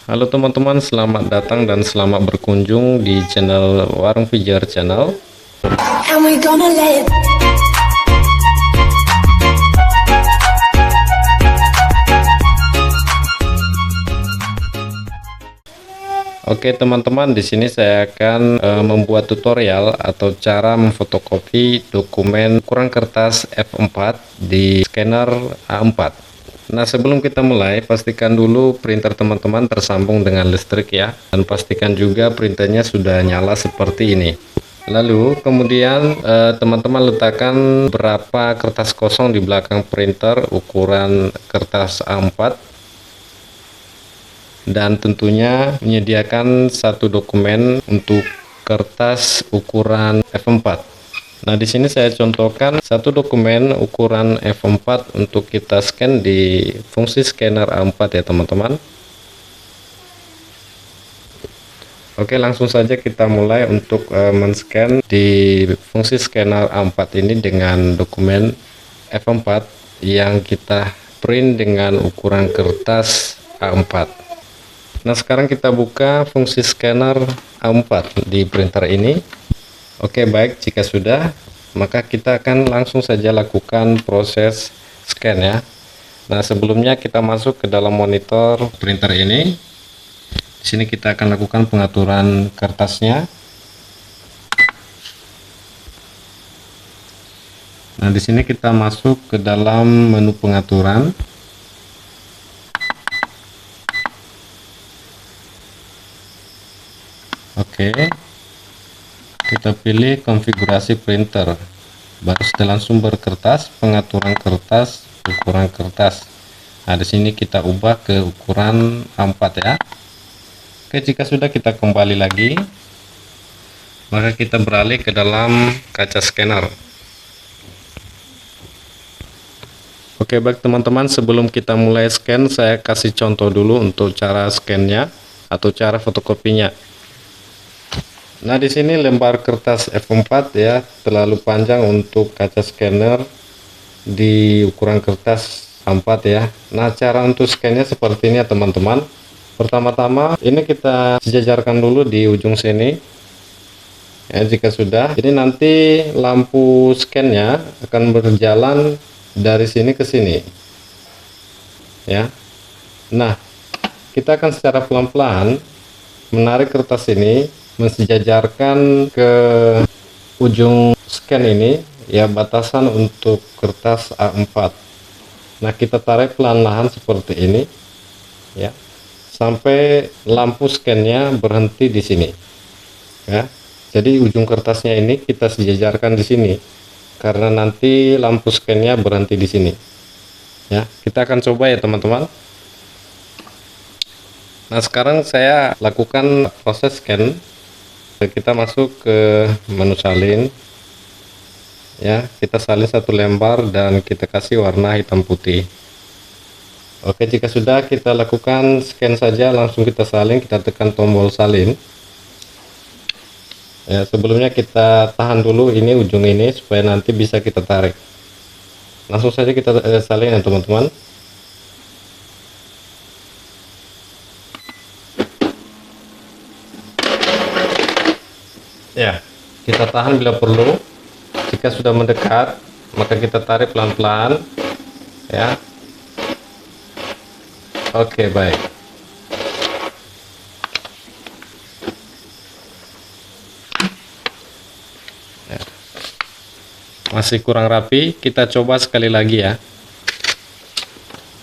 Halo teman-teman, selamat datang dan selamat berkunjung di channel Warung Fijar Channel. And we gonna let it. Oke teman-teman, di sini saya akan membuat tutorial atau cara memfotokopi dokumen ukuran kertas F4 di scanner A4. Nah, sebelum kita mulai, pastikan dulu printer teman-teman tersambung dengan listrik ya, dan pastikan juga printernya sudah nyala seperti ini. Lalu kemudian teman-teman letakkan berapa kertas kosong di belakang printer ukuran kertas A4, dan tentunya menyediakan satu dokumen untuk kertas ukuran F4. Nah, di sini saya contohkan satu dokumen ukuran F4 untuk kita scan di fungsi scanner A4 ya teman-teman. Oke, langsung saja kita mulai untuk men-scan di fungsi scanner A4 ini dengan dokumen F4 yang kita print dengan ukuran kertas A4. Nah, sekarang kita buka fungsi scanner A4 di printer ini. Oke, baik, jika sudah, maka kita akan langsung saja lakukan proses scan ya. Nah, sebelumnya kita masuk ke dalam monitor printer ini. Di sini kita akan lakukan pengaturan kertasnya. Nah, di sini kita masuk ke dalam menu pengaturan. Oke, kita pilih konfigurasi printer, baru setelan sumber kertas, pengaturan kertas, ukuran kertas. Nah, di sini kita ubah ke ukuran A4 ya. Oke, jika sudah, kita kembali lagi, maka kita beralih ke dalam kaca scanner. Oke, baik teman-teman, sebelum kita mulai scan, saya kasih contoh dulu untuk cara scannya atau cara fotokopinya. Nah, di sini lembar kertas F4 ya, terlalu panjang untuk kaca scanner di ukuran kertas A4 ya. Nah, cara untuk scannya seperti ini ya teman-teman. Pertama-tama ini kita sejajarkan dulu di ujung sini ya. Jika sudah, ini nanti lampu scannya akan berjalan dari sini ke sini ya. Nah, kita akan secara pelan-pelan menarik kertas ini mensejajarkan ke ujung scan ini ya, batasan untuk kertas A4. Nah, kita tarik pelan-pelan seperti ini ya, sampai lampu scannya berhenti di sini ya. Jadi ujung kertasnya ini kita sejajarkan di sini karena nanti lampu scannya berhenti di sini ya. Kita akan coba ya teman-teman. Nah, sekarang saya lakukan proses scan. Kita masuk ke menu salin ya, kita salin satu lembar dan kita kasih warna hitam putih. Oke, jika sudah, kita lakukan scan saja, langsung kita salin, kita tekan tombol salin ya. Sebelumnya kita tahan dulu ini ujung ini supaya nanti bisa kita tarik. Langsung saja kita salin ya teman-teman. Ya, kita tahan bila perlu. Jika sudah mendekat, maka kita tarik pelan-pelan ya. Oke, baik. Ya. Masih kurang rapi, kita coba sekali lagi ya.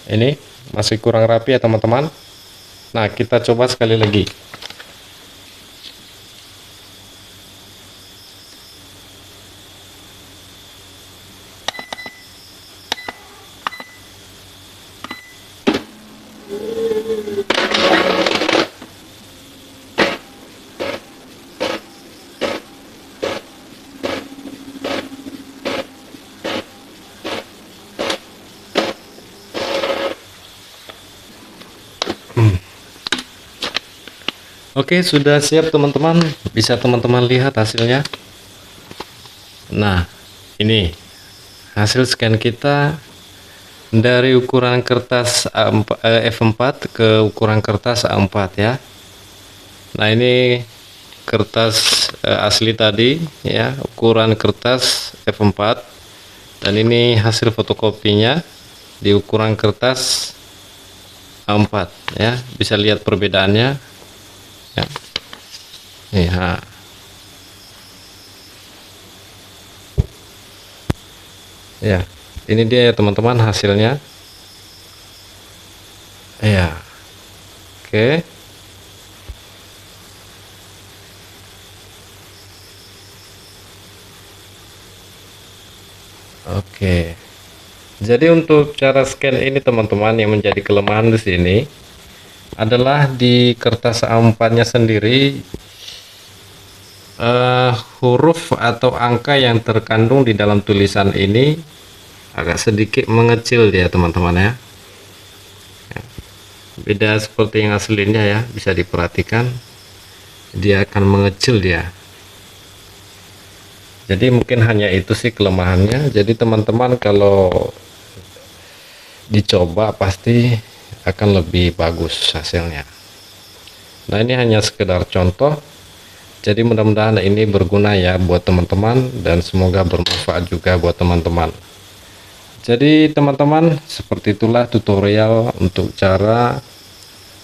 Ini masih kurang rapi ya teman-teman. Nah, kita coba sekali lagi. Oke, sudah siap teman-teman. Bisa teman-teman lihat hasilnya. Nah, ini hasil scan kita dari ukuran kertas F4 ke ukuran kertas A4 ya. Nah, ini kertas asli tadi ya, ukuran kertas F4, dan ini hasil fotokopinya di ukuran kertas A4 ya. Bisa lihat perbedaannya ya. Ya. Ya, ini dia ya teman-teman hasilnya. Ya. Oke. Oke. Jadi untuk cara scan ini teman-teman, yang menjadi kelemahan di sini adalah di kertas A4-nya sendiri, huruf atau angka yang terkandung di dalam tulisan ini agak sedikit mengecil dia teman-teman ya. Beda seperti yang aslinya ya, bisa diperhatikan dia akan mengecil dia. Jadi mungkin hanya itu sih kelemahannya. Jadi teman-teman kalau dicoba pasti akan lebih bagus hasilnya. Nah, ini hanya sekedar contoh. Jadi mudah-mudahan ini berguna ya buat teman-teman, dan semoga bermanfaat juga buat teman-teman. Jadi teman-teman, seperti itulah tutorial untuk cara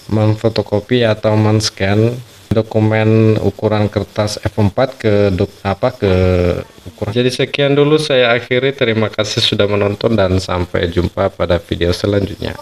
memfotokopi atau men-scan dokumen ukuran kertas F4 ke ukuran. Jadi sekian dulu saya akhiri, terima kasih sudah menonton dan sampai jumpa pada video selanjutnya.